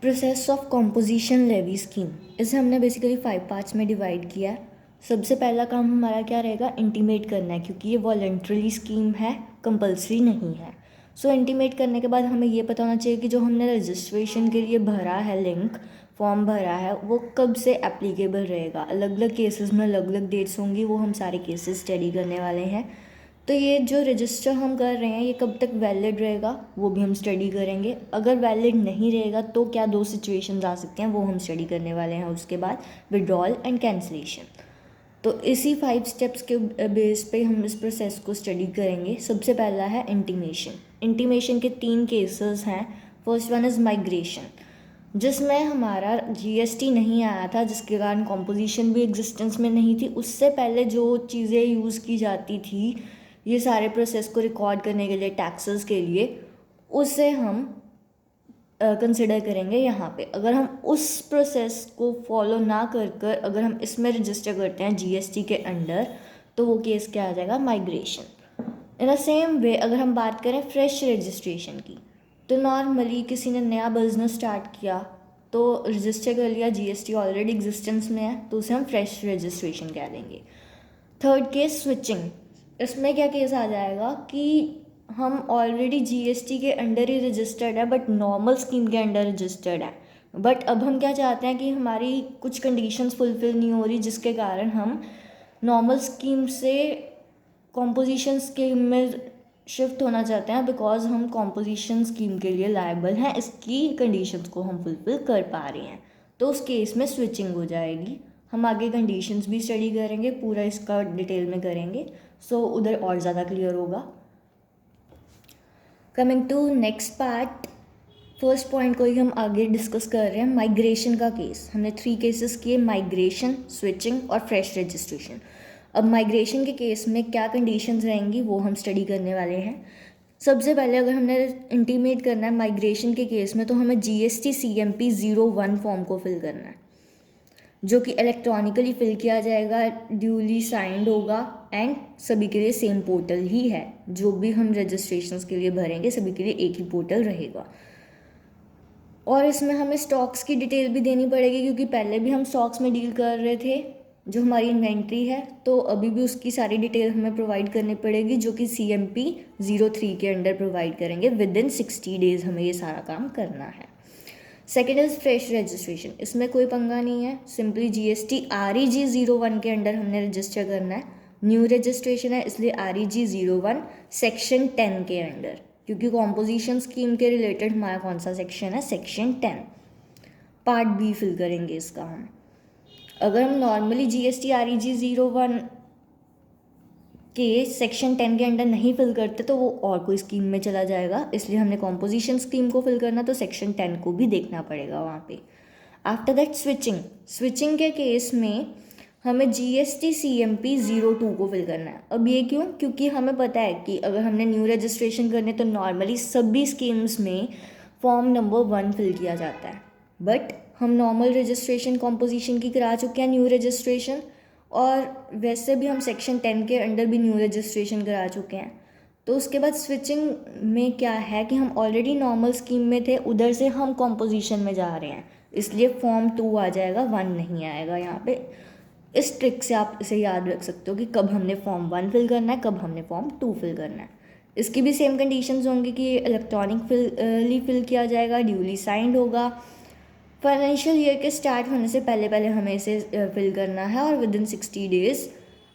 Process of composition levy scheme, इसे हमने basically 5 parts में डिवाइड किया है। सबसे पहला काम हमारा क्या रहेगा, इंटीमेट करना है, क्योंकि ये वॉलंटरी स्कीम है, कंपलसरी नहीं है। सो इंटीमेट करने के बाद हमें ये पता होना चाहिए कि जो हमने रजिस्ट्रेशन के लिए भरा है, लिंक फॉर्म भरा है, वो कब से एप्लीकेबल रहेगा। अलग अलग केसेस में अलग अलग डेट्स होंगी, वो हम सारे केसेस स्टडी करने वाले हैं। तो ये जो रजिस्टर हम कर रहे हैं ये कब तक वैलिड रहेगा वो भी हम स्टडी करेंगे। अगर वैलिड नहीं रहेगा तो क्या 2 सिचुएशंस आ सकते हैं, वो हम स्टडी करने वाले हैं। उसके बाद विड्रॉल एंड कैंसिलेशन। तो इसी 5 स्टेप्स के बेस पे हम इस प्रोसेस को स्टडी करेंगे। सबसे पहला है इंटीमेशन। इंटीमेशन के 3 केसेस हैं। फर्स्ट वन इज़ माइग्रेशन, जिसमें हमारा जीएसटी नहीं आया था, जिसके कारण कॉम्पोजिशन भी एग्जिस्टेंस में नहीं थी। उससे पहले जो चीज़ें यूज़ की जाती थी ये सारे प्रोसेस को रिकॉर्ड करने के लिए, टैक्सेस के लिए, उसे हम कंसिडर करेंगे यहाँ पे। अगर हम उस प्रोसेस को फॉलो ना कर अगर हम इसमें रजिस्टर करते हैं जीएसटी के अंडर, तो वो केस क्या आ जाएगा, migration. In the same way अगर हम बात करें फ्रेश रजिस्ट्रेशन की, तो नॉर्मली किसी ने नया बिजनेस स्टार्ट किया तो रजिस्टर कर लिया, जीएसटी ऑलरेडी एग्जिस्टेंस में है, तो उसे हम फ्रेश रजिस्ट्रेशन कह देंगे। Third case switching. इसमें क्या केस आ जाएगा कि हम ऑलरेडी जीएसटी के अंडर ही रजिस्टर्ड है, बट नॉर्मल स्कीम के अंडर रजिस्टर्ड है। बट अब हम क्या चाहते हैं कि हमारी कुछ कंडीशंस फुलफिल नहीं हो रही, जिसके कारण हम नॉर्मल स्कीम से कॉम्पोजिशन स्कीम में शिफ्ट होना चाहते हैं, बिकॉज हम कॉम्पोजिशन स्कीम के लिए लायबल हैं, इसकी कंडीशंस को हम फुलफिल कर पा रहे हैं। तो उस केस में स्विचिंग हो जाएगी। हम आगे कंडीशंस भी स्टडी करेंगे, पूरा इसका डिटेल में करेंगे, सो उधर और ज़्यादा क्लियर होगा। Coming to next part, first point को ही हम आगे डिस्कस कर रहे हैं, माइग्रेशन का केस। हमने 3 केसेस किए, माइग्रेशन, स्विचिंग और फ्रेश रजिस्ट्रेशन। अब माइग्रेशन के केस में क्या कंडीशंस रहेंगी वो हम स्टडी करने वाले हैं। सबसे पहले अगर हमने इंटीमेट करना है माइग्रेशन के केस में, तो हमें GST CMP 01 फॉर्म को फिल करना है, जो कि इलेक्ट्रॉनिकली फिल किया जाएगा, ड्यूली साइंड होगा एंड सभी के लिए सेम पोर्टल ही है। जो भी हम रजिस्ट्रेशंस के लिए भरेंगे सभी के लिए एक ही पोर्टल रहेगा। और इसमें हमें स्टॉक्स की डिटेल भी देनी पड़ेगी, क्योंकि पहले भी हम स्टॉक्स में डील कर रहे थे, जो हमारी इन्वेंट्री है, तो अभी भी उसकी सारी डिटेल हमें प्रोवाइड करनी पड़ेगी, जो कि CMP 03 के अंडर प्रोवाइड करेंगे। विदिन 60 डेज हमें ये सारा काम करना है। Second is fresh registration. इसमें कोई पंगा नहीं है, सिंपली GST REG 01 के अंडर हमने रजिस्टर करना है। न्यू रजिस्ट्रेशन है, इसलिए REG 01 सेक्शन 10 के अंडर, क्योंकि कॉम्पोजिशन स्कीम के रिलेटेड हमारा कौन सा सेक्शन है, सेक्शन 10। पार्ट बी फिल करेंगे इसका हम। अगर हम नॉर्मली GST REG 01 के सेक्शन 10 के अंडर नहीं फिल करते तो वो और कोई स्कीम में चला जाएगा, इसलिए हमने कॉम्पोजिशन स्कीम को फिल करना, तो सेक्शन 10 को भी देखना पड़ेगा वहाँ पे। After that switching. स्विचिंग के केस में हमें GST CMP 02 को फिल करना है। अब ये क्यों, क्योंकि हमें पता है कि अगर हमने न्यू रजिस्ट्रेशन करने तो नॉर्मली सभी स्कीम्स में फॉर्म नंबर 1 फिल किया जाता है, बट हम नॉर्मल रजिस्ट्रेशन कॉम्पोजिशन की करा चुके हैं, न्यू रजिस्ट्रेशन, और वैसे भी हम सेक्शन 10 के अंडर भी न्यू रजिस्ट्रेशन करा चुके हैं। तो उसके बाद स्विचिंग में क्या है कि हम ऑलरेडी नॉर्मल स्कीम में थे, उधर से हम कॉम्पोजिशन में जा रहे हैं, इसलिए फॉर्म 2 आ जाएगा, 1 नहीं आएगा यहाँ पे। इस ट्रिक से आप इसे याद रख सकते हो कि कब हमने फॉर्म 1 फिल करना है, कब हमने फॉर्म 2 फिल करना है। इसकी भी सेम कंडीशंस होंगी कि इलेक्ट्रॉनिक फिल किया जाएगा, ड्यूली साइंड होगा, फाइनेंशियल ईयर के स्टार्ट होने से पहले पहले हमें इसे फिल करना है, और विदिन 60 डेज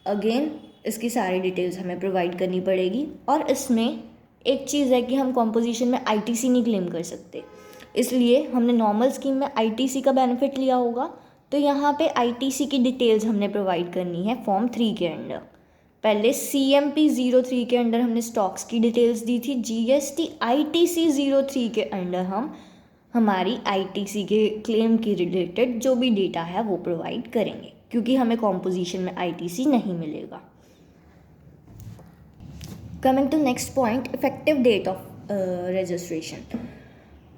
अगेन इसकी सारी डिटेल्स हमें प्रोवाइड करनी पड़ेगी। और इसमें एक चीज़ है कि हम कॉम्पोजिशन में ITC नहीं क्लेम कर सकते, इसलिए हमने नॉर्मल स्कीम में ITC का बेनिफिट लिया होगा, तो यहाँ पे ITC की डिटेल्स हमने प्रोवाइड करनी है फॉर्म 3 के अंडर। पहले CMP 03 के अंडर हमने स्टॉक्स की डिटेल्स दी थी, GST ITC 03 के अंडर हम हमारी ITC के क्लेम की रिलेटेड जो भी डेटा है वो प्रोवाइड करेंगे, क्योंकि हमें कॉम्पोजिशन में ITC नहीं मिलेगा। Coming to next point, effective date of registration.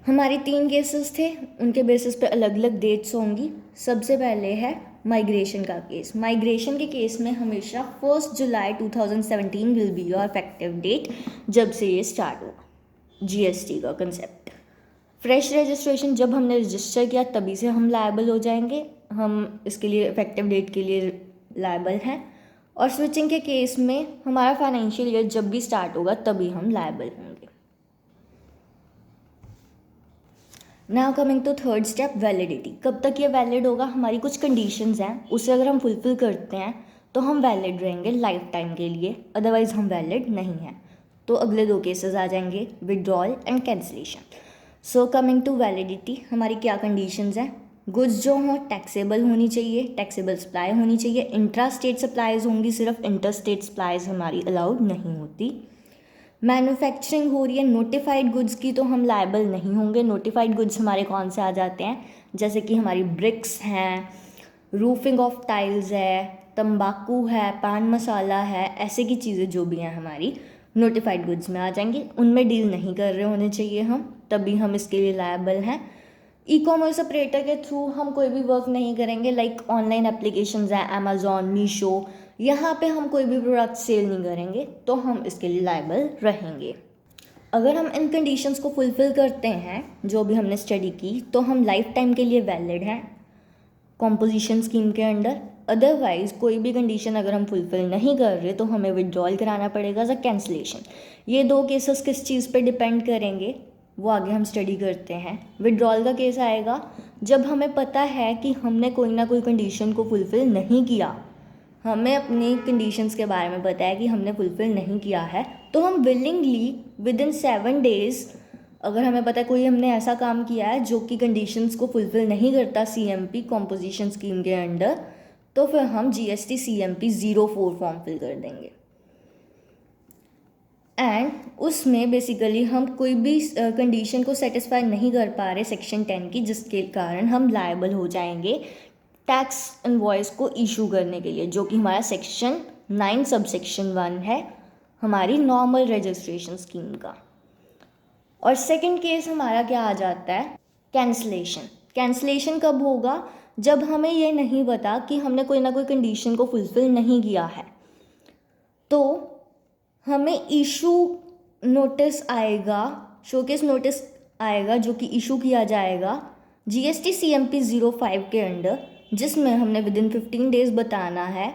हमारे 3 केसेस थे, उनके बेसिस पे अलग अलग डेट्स होंगी। सबसे पहले है माइग्रेशन का केस। माइग्रेशन के केस में हमेशा 1 जुलाई 2017 will be your effective date, जब से ये स्टार्ट हुआ GST का कंसेप्ट। फ्रेश रजिस्ट्रेशन जब हमने रजिस्टर किया तभी से हम लायबल हो जाएंगे, हम इसके लिए इफेक्टिव डेट के लिए लायबल हैं। और स्विचिंग के केस में हमारा फाइनेंशियल ईयर जब भी स्टार्ट होगा तभी हम लायबल होंगे। Now coming to third step, validity. कब तक ये वैलिड होगा? हमारी कुछ कंडीशंस हैं, उसे अगर हम फुलफिल करते हैं तो हम वैलिड रहेंगे लाइफ टाइम के लिए, अदरवाइज हम वैलिड नहीं हैं। तो अगले दो केसेस आ जाएंगे, withdrawal and cancellation. So coming to validity, हमारी क्या कंडीशंस हैं? गुड्स जो हों टैक्सेबल होनी चाहिए, टैक्सेबल सप्लाई होनी चाहिए, इंट्रा स्टेट सप्लाईज होंगी, सिर्फ इंटर स्टेट सप्लाईज हमारी अलाउड नहीं होती। मैन्युफैक्चरिंग हो रही है नोटिफाइड गुड्स की तो हम लायबल नहीं होंगे। नोटिफाइड गुड्स हमारे कौन से आ जाते हैं? जैसे कि हमारी ब्रिक्स हैं, रूफिंग ऑफ टाइल्स है, तंबाकू है, पान मसाला है, ऐसे की चीज़ें जो भी हैं हमारी नोटिफाइड गुड्स में आ जाएंगी। उनमें डील नहीं कर रहे होने चाहिए हम, तभी हम इसके लिए लायबल हैं। ई कॉमर्स ऑपरेटर के थ्रू हम कोई भी वर्क नहीं करेंगे, लाइक ऑनलाइन एप्लीकेशंस हैं, अमेजोन, मीशो, यहाँ पे हम कोई भी प्रोडक्ट सेल नहीं करेंगे, तो हम इसके लिए लायबल रहेंगे। अगर हम इन कंडीशंस को फुलफ़िल करते हैं जो भी हमने स्टडी की, तो हम लाइफ टाइम के लिए वैलिड हैं कॉम्पोजिशन स्कीम के अंडर। अदरवाइज़ कोई भी कंडीशन अगर हम फुलफ़िल नहीं कर रहे तो हमें विड्रॉल कराना पड़ेगा एज अ कैंसिलेशन। ये दो केसेस किस चीज़ पे डिपेंड करेंगे वो आगे हम स्टडी करते हैं। विड्रॉल का केस आएगा जब हमें पता है कि हमने कोई ना कोई कंडीशन को फुलफ़िल नहीं किया, हमें अपनी कंडीशंस के बारे में पता है कि हमने फुलफ़िल नहीं किया है, तो हम विलिंगली विद इन 7 डेज़, अगर हमें पता है कोई हमने ऐसा काम किया है जो कि कंडीशंस को फुलफ़िल नहीं करता CMP कॉम्पोजिशन स्कीम के अंडर, तो फिर हम GST CMP 04 फॉर्म फिल कर देंगे। एंड उसमें बेसिकली हम कोई भी कंडीशन को सेटिस्फाई नहीं कर पा रहे सेक्शन 10 की, जिसके कारण हम लायबल हो जाएंगे टैक्स इनवॉइस को इशू करने के लिए, जो कि हमारा सेक्शन 9 सबसेक्शन 1 है हमारी नॉर्मल रजिस्ट्रेशन स्कीम का। और सेकंड केस हमारा क्या आ जाता है? कैंसलेशन। कैंसलेशन कब होगा? जब हमें ये नहीं पता कि हमने कोई ना कोई कंडीशन को फुलफ़िल नहीं किया है, तो हमें इशू नोटिस आएगा, शोकेस नोटिस आएगा जो कि इशू किया जाएगा GST CMP 05 के अंडर, जिसमें हमने विद इन 15 डेज़ बताना है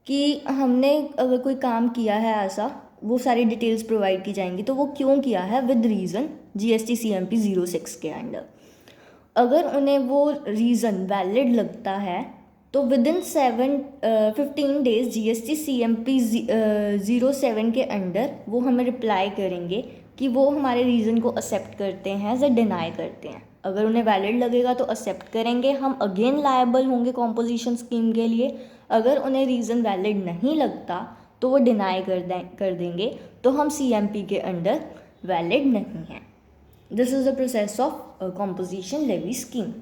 कि हमने अगर कोई काम किया है ऐसा, वो सारी डिटेल्स प्रोवाइड की जाएंगी, तो वो क्यों किया है विद रीज़न GST CMP 06 के अंडर। अगर उन्हें वो रीज़न वैलिड लगता है तो with in 15 days GST CMP 07 के अंडर वो हमें रिप्लाई करेंगे कि वो हमारे रीज़न को एक्सेप्ट करते हैं या डिनाई करते हैं। अगर उन्हें वैलिड लगेगा तो एक्सेप्ट करेंगे, हम अगेन लायबल होंगे कॉम्पोजिशन स्कीम के लिए। अगर उन्हें रीज़न वैलिड नहीं लगता तो वो डिनाई कर देंगे, तो हम CMP के अंडर वैलिड नहीं हैं। This is the process of composition levy scheme.